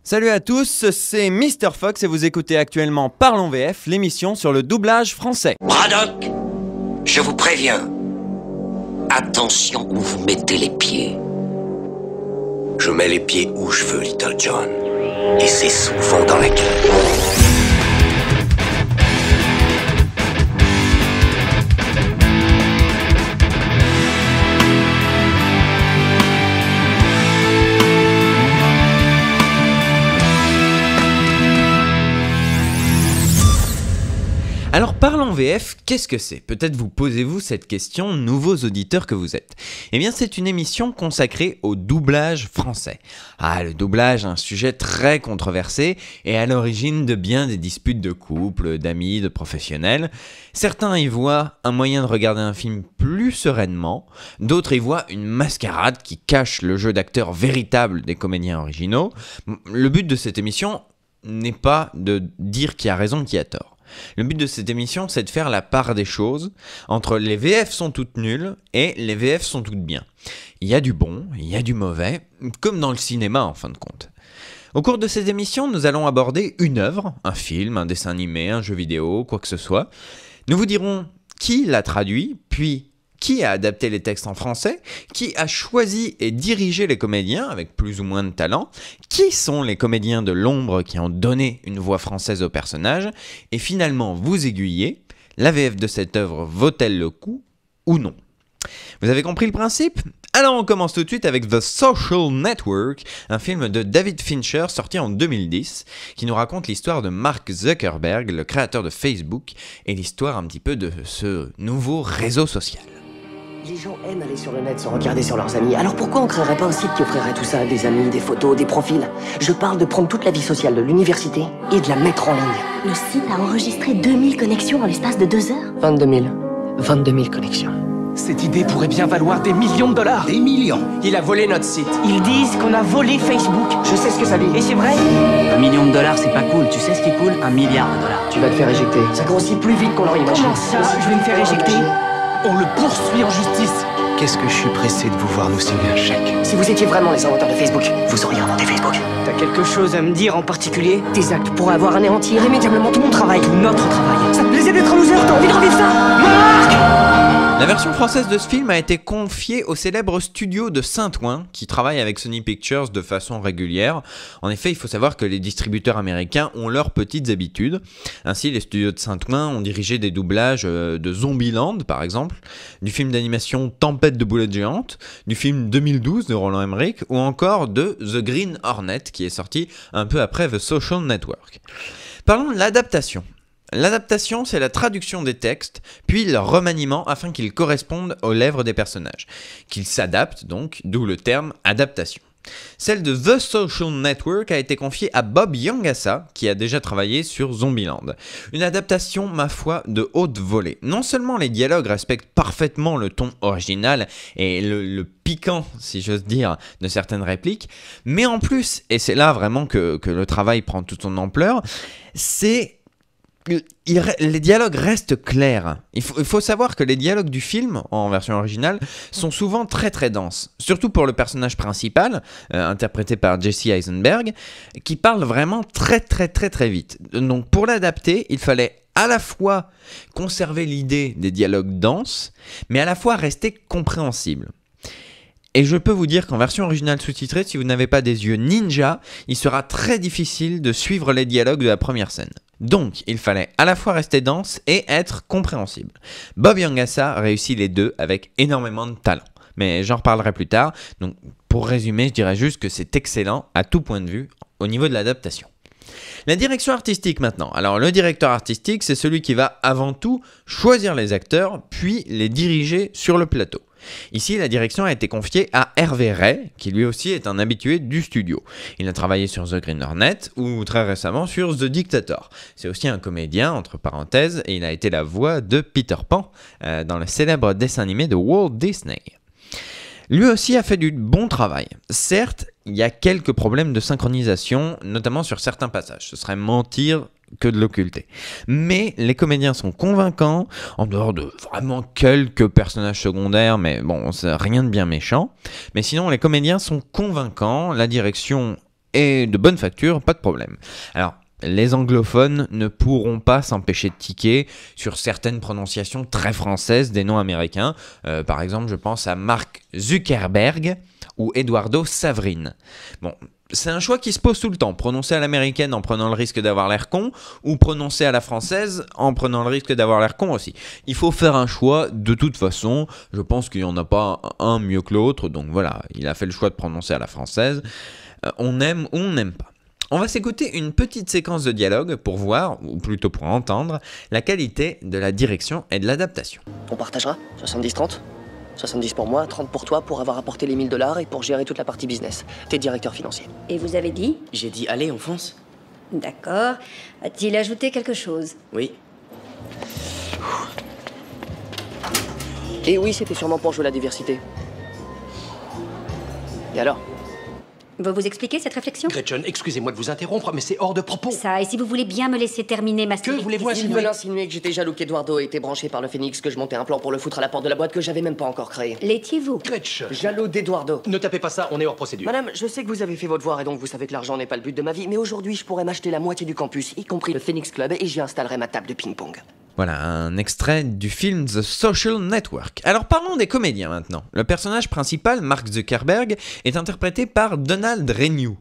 Salut à tous, c'est Mr. Fox et vous écoutez actuellement Parlons VF, l'émission sur le doublage français. Braddock, je vous préviens. Attention où vous mettez les pieds. Je mets les pieds où je veux, Little John. Et c'est souvent dans la gueule. Alors Parlons VF, qu'est-ce que c'est? Peut-être vous posez-vous cette question, nouveaux auditeurs que vous êtes. Eh bien c'est une émission consacrée au doublage français. Ah, le doublage, un sujet très controversé et à l'origine de bien des disputes de couple, d'amis, de professionnels. Certains y voient un moyen de regarder un film plus sereinement, d'autres y voient une mascarade qui cache le jeu d'acteur véritable des comédiens originaux. Le but de cette émission n'est pas de dire qui a raison, qui a tort. Le but de cette émission, c'est de faire la part des choses entre les VF sont toutes nulles et les VF sont toutes bien. Il y a du bon, il y a du mauvais, comme dans le cinéma en fin de compte. Au cours de cette émission, nous allons aborder une œuvre, un film, un dessin animé, un jeu vidéo, quoi que ce soit. Nous vous dirons qui l'a traduit, puis qui a adapté les textes en français, qui a choisi et dirigé les comédiens avec plus ou moins de talent, qui sont les comédiens de l'ombre qui ont donné une voix française au personnage, et finalement vous aiguiller, la VF de cette œuvre vaut-elle le coup ou non? Vous avez compris le principe? Alors on commence tout de suite avec The Social Network, un film de David Fincher sorti en 2010, qui nous raconte l'histoire de Mark Zuckerberg, le créateur de Facebook, et l'histoire un petit peu de ce nouveau réseau social. Les gens aiment aller sur le net se regarder sur leurs amis. Alors pourquoi on créerait pas un site qui offrirait tout ça? Des amis, des photos, des profils. Je parle de prendre toute la vie sociale de l'université et de la mettre en ligne. Le site a enregistré 2000 connexions en l'espace de 2 heures. 22 000. 22 000 connexions. Cette idée pourrait bien valoir des millions de dollars. Des millions. Il a volé notre site. Ils disent qu'on a volé Facebook. Je sais ce que ça dit. Et c'est vrai? $1 million, c'est pas cool. Tu sais ce qui est cool? $1 milliard. Tu vas te faire éjecter. Ça grossit plus vite qu'on l'aurait imaginé. Comment ça? Je vais me faire éjecter? On le poursuit en justice. Qu'est-ce que je suis pressé de vous voir nous signer un chèque. Si vous étiez vraiment les inventeurs de Facebook, vous auriez inventé Facebook. T'as quelque chose à me dire en particulier? Tes actes pourraient avoir anéanti irrémédiablement tout mon travail. Tout notre travail. Ça te plaisait d'être un loser? T'as envie de revivre ça? Marc! La version française de ce film a été confiée au célèbre studio de Saint-Ouen, qui travaille avec Sony Pictures de façon régulière. En effet, il faut savoir que les distributeurs américains ont leurs petites habitudes. Ainsi, les studios de Saint-Ouen ont dirigé des doublages de Zombieland, par exemple, du film d'animation Tempête de boulettes géantes, du film 2012 de Roland Emmerich, ou encore de The Green Hornet, qui est sorti un peu après The Social Network. Parlons de l'adaptation. L'adaptation, c'est la traduction des textes, puis leur remaniement afin qu'ils correspondent aux lèvres des personnages. Qu'ils s'adaptent donc, d'où le terme adaptation. Celle de The Social Network a été confiée à Bob Yangassa, qui a déjà travaillé sur Zombieland. Une adaptation, ma foi, de haute volée. Non seulement les dialogues respectent parfaitement le ton original et le piquant, si j'ose dire, de certaines répliques, mais en plus, et c'est là vraiment que le travail prend toute son ampleur, les dialogues restent clairs. Il faut savoir que les dialogues du film, en version originale, sont souvent très très denses. Surtout pour le personnage principal, interprété par Jesse Eisenberg, qui parle vraiment très vite. Donc pour l'adapter, il fallait à la fois conserver l'idée des dialogues denses, mais à la fois rester compréhensible. Et je peux vous dire qu'en version originale sous-titrée, si vous n'avez pas des yeux ninja, il sera très difficile de suivre les dialogues de la première scène. Donc, il fallait à la fois rester dense et être compréhensible. Bob Yangassa réussit les deux avec énormément de talent. Mais j'en reparlerai plus tard. Donc, pour résumer, je dirais juste que c'est excellent à tout point de vue au niveau de l'adaptation. La direction artistique maintenant. Alors le directeur artistique, c'est celui qui va avant tout choisir les acteurs, puis les diriger sur le plateau. Ici, la direction a été confiée à Hervé Ray, qui lui aussi est un habitué du studio. Il a travaillé sur The Green Hornet ou très récemment sur The Dictator. C'est aussi un comédien, entre parenthèses, et il a été la voix de Peter Pan dans le célèbre dessin animé de Walt Disney. Lui aussi a fait du bon travail. Certes, il y a quelques problèmes de synchronisation, notamment sur certains passages. Ce serait mentir que de l'occulter. Mais les comédiens sont convaincants, en dehors de vraiment quelques personnages secondaires, mais bon, c'est rien de bien méchant. Mais sinon, les comédiens sont convaincants, la direction et de bonne facture, pas de problème. Alors, les anglophones ne pourront pas s'empêcher de tiquer sur certaines prononciations très françaises des noms américains. Par exemple, je pense à Mark Zuckerberg ou Eduardo Saverin. Bon, c'est un choix qui se pose tout le temps. Prononcer à l'américaine en prenant le risque d'avoir l'air con, ou prononcer à la française en prenant le risque d'avoir l'air con aussi. Il faut faire un choix de toute façon. Je pense qu'il n'y en a pas un mieux que l'autre. Donc voilà, il a fait le choix de prononcer à la française. On aime ou on n'aime pas. On va s'écouter une petite séquence de dialogue pour voir, ou plutôt pour entendre, la qualité de la direction et de l'adaptation. On partagera 70-30 70 pour moi, 30 pour toi pour avoir apporté les $1000 et pour gérer toute la partie business. T'es directeur financier. Et vous avez dit? J'ai dit allez, on fonce. D'accord. A-t-il ajouté quelque chose? Oui. Et oui, c'était sûrement pour jouer la diversité. Et alors? Vous vous expliquez cette réflexion? Gretchen, excusez-moi de vous interrompre, mais c'est hors de propos. Ça, et si vous voulez bien me laisser terminer ma Que voulez-vous Il insinuer? veut insinuer que j'étais jaloux qu'Eduardo était branché par le Phoenix, que je montais un plan pour le foutre à la porte de la boîte que j'avais même pas encore créé. L'étiez-vous? Gretchen, Jaloux d'Eduardo. ne tapez pas ça, on est hors procédure. Madame, je sais que vous avez fait votre devoir et donc vous savez que l'argent n'est pas le but de ma vie, mais aujourd'hui je pourrais m'acheter la moitié du campus, y compris le Phoenix Club, et j'y installerai ma table de ping-pong. Voilà, un extrait du film The Social Network. Alors parlons des comédiens maintenant. Le personnage principal, Mark Zuckerberg, est interprété par Donald Renew.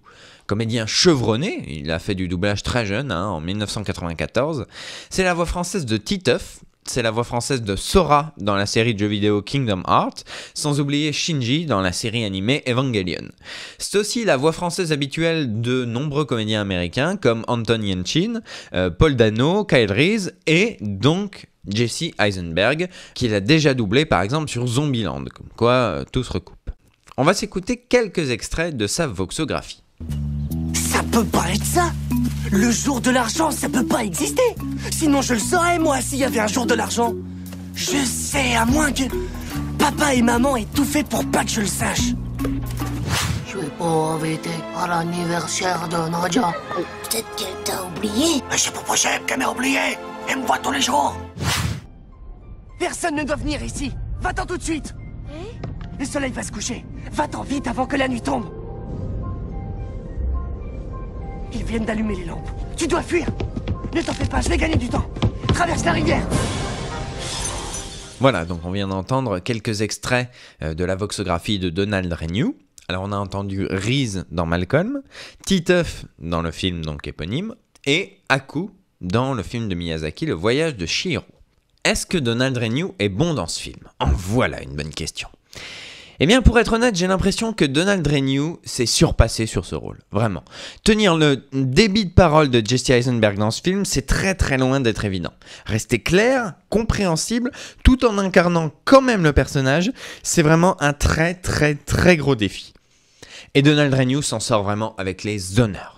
Comédien chevronné, il a fait du doublage très jeune, en 1994. C'est la voix française de Titeuf, c'est la voix française de Sora dans la série de jeux vidéo Kingdom Hearts, sans oublier Shinji dans la série animée Evangelion. C'est aussi la voix française habituelle de nombreux comédiens américains comme Anton Yelchin, Paul Dano, Kyle Reese et donc Jesse Eisenberg, qu'il a déjà doublé par exemple sur Zombieland, comme quoi tout se recoupe. On va s'écouter quelques extraits de sa voxographie. Ça peut pas être ça. Le jour de l'argent, ça peut pas exister. Sinon je le saurais, moi, s'il y avait un jour de l'argent. Je sais, à moins que papa et maman aient tout fait pour pas que je le sache. Je vais pas inviter à l'anniversaire de Nadia. Peut-être qu'elle t'a oublié. Mais c'est pas possible qu'elle m'ait oublié. Elle me voit tous les jours. Personne ne doit venir ici. Va-t'en tout de suite. Le soleil va se coucher. Va-t'en vite avant que la nuit tombe. Ils viennent d'allumer les lampes. Tu dois fuir. Ne t'en fais pas, je vais gagner du temps. Traverse la rivière. Voilà, donc on vient d'entendre quelques extraits de la voxographie de Donald Renew. Alors on a entendu Reese dans Malcolm, Titeuf dans le film donc éponyme, et Haku dans le film de Miyazaki, Le Voyage de Chihiro. Est-ce que Donald Renew est bon dans ce film? En voilà une bonne question. Eh bien, pour être honnête, j'ai l'impression que Donald Renew s'est surpassé sur ce rôle. Vraiment. Tenir le débit de parole de Jesse Eisenberg dans ce film, c'est très très loin d'être évident. Rester clair, compréhensible, tout en incarnant quand même le personnage, c'est vraiment un très très très gros défi. Et Donald Renew s'en sort vraiment avec les honneurs.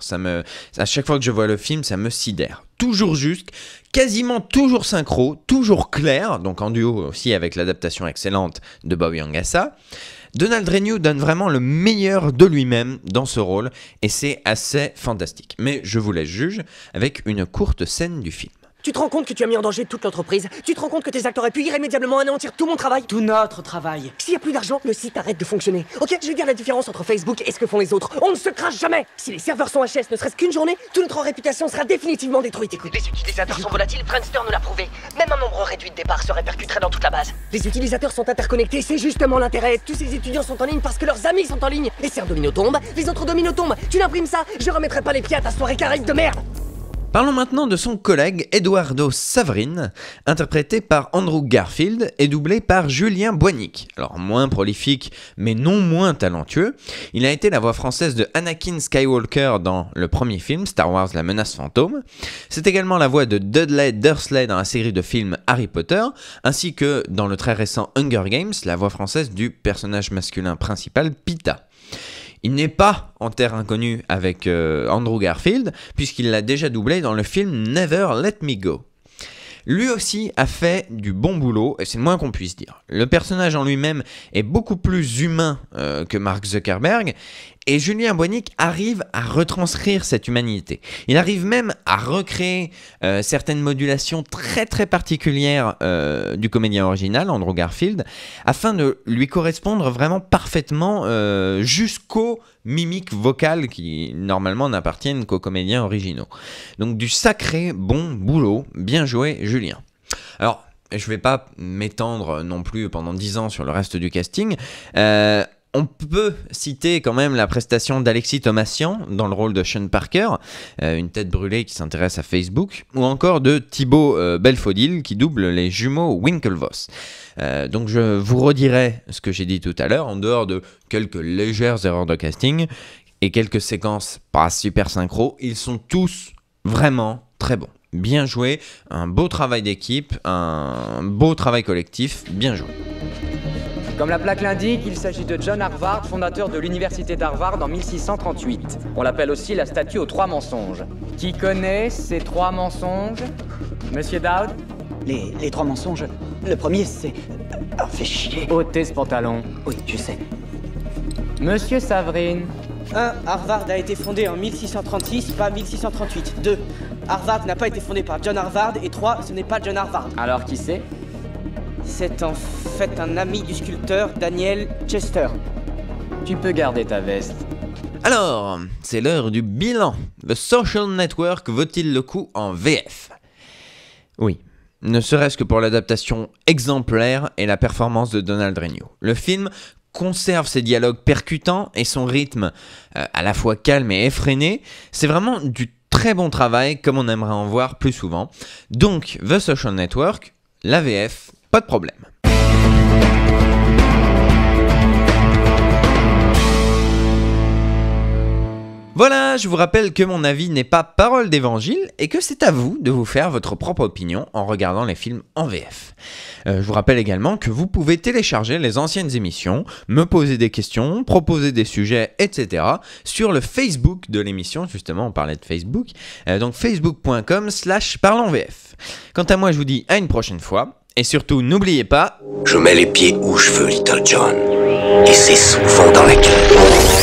À chaque fois que je vois le film, ça me sidère. Toujours juste, quasiment toujours synchro, toujours clair, donc en duo aussi avec l'adaptation excellente de Bob Yangassa. Donald Renew donne vraiment le meilleur de lui-même dans ce rôle, et c'est assez fantastique. Mais je vous laisse juger avec une courte scène du film. Tu te rends compte que tu as mis en danger toute l'entreprise? Tu te rends compte que tes actes auraient pu irrémédiablement anéantir tout mon travail? Tout notre travail. S'il y a plus d'argent, le site arrête de fonctionner. Ok, je vais dire la différence entre Facebook et ce que font les autres. On ne se crache jamais. Si les serveurs sont HS ne serait-ce qu'une journée, toute notre réputation sera définitivement détruite. Écoute, les utilisateurs sont volatiles, Friendster nous l'a prouvé. Même un nombre réduit de départs se répercuterait dans toute la base. Les utilisateurs sont interconnectés, c'est justement l'intérêt. Tous ces étudiants sont en ligne parce que leurs amis sont en ligne. Et si un domino tombe, les autres dominos tombent. Tu l'imprimes ça, je remettrai pas les pieds à ta soirée carrée de merde. Parlons maintenant de son collègue Eduardo Saverin, interprété par Andrew Garfield et doublé par Julien Boignic. Alors moins prolifique, mais non moins talentueux, il a été la voix française de Anakin Skywalker dans le premier film, Star Wars La Menace Fantôme. C'est également la voix de Dudley Dursley dans la série de films Harry Potter, ainsi que dans le très récent Hunger Games, la voix française du personnage masculin principal, Pita. Il n'est pas en terre inconnue avec Andrew Garfield, puisqu'il l'a déjà doublé dans le film Never Let Me Go. Lui aussi a fait du bon boulot, et c'est le moins qu'on puisse dire. Le personnage en lui-même est beaucoup plus humain que Mark Zuckerberg, Et Julien Boinic arrive à retranscrire cette humanité. Il arrive même à recréer certaines modulations très très particulières du comédien original, Andrew Garfield, afin de lui correspondre vraiment parfaitement jusqu'aux mimiques vocales qui normalement n'appartiennent qu'aux comédiens originaux. Donc du sacré bon boulot, bien joué Julien. Alors, je ne vais pas m'étendre non plus pendant 10 ans sur le reste du casting. On peut citer quand même la prestation d'Alexis Thomasian dans le rôle de Sean Parker, une tête brûlée qui s'intéresse à Facebook, ou encore de Thibaut Belfodil qui double les jumeaux Winklevoss. Donc je vous redirai ce que j'ai dit tout à l'heure, en dehors de quelques légères erreurs de casting et quelques séquences pas super synchro, ils sont tous vraiment très bons. Bien joué, un beau travail d'équipe, un beau travail collectif, bien joué. Comme la plaque l'indique, il s'agit de John Harvard, fondateur de l'université d'Harvard en 1638. On l'appelle aussi la statue aux 3 mensonges. Qui connaît ces 3 mensonges? Monsieur Dowd? Les 3 mensonges. Le premier, c'est... Ah, fais chier. Ôtez ce pantalon. Oui, je sais. Monsieur Savrine? 1. Harvard a été fondé en 1636, pas 1638. 2. Harvard n'a pas été fondé par John Harvard. Et 3. Ce n'est pas John Harvard. Alors qui c'est? C'est en fait un ami du sculpteur Daniel Chester. Tu peux garder ta veste. Alors, c'est l'heure du bilan. The Social Network vaut-il le coup en VF? Oui, ne serait-ce que pour l'adaptation exemplaire et la performance de Donald Renew. Le film conserve ses dialogues percutants et son rythme à la fois calme et effréné. C'est vraiment du très bon travail, comme on aimerait en voir plus souvent. Donc, The Social Network, la VF, pas de problème. Voilà, je vous rappelle que mon avis n'est pas parole d'évangile et que c'est à vous de vous faire votre propre opinion en regardant les films en VF. Je vous rappelle également que vous pouvez télécharger les anciennes émissions, me poser des questions, proposer des sujets, etc. sur le Facebook de l'émission, justement on parlait de Facebook, donc facebook.com/parlonsvf. Quant à moi je vous dis à une prochaine fois, et surtout n'oubliez pas... Je mets les pieds où je veux, Little John, et c'est souvent dans la gueule.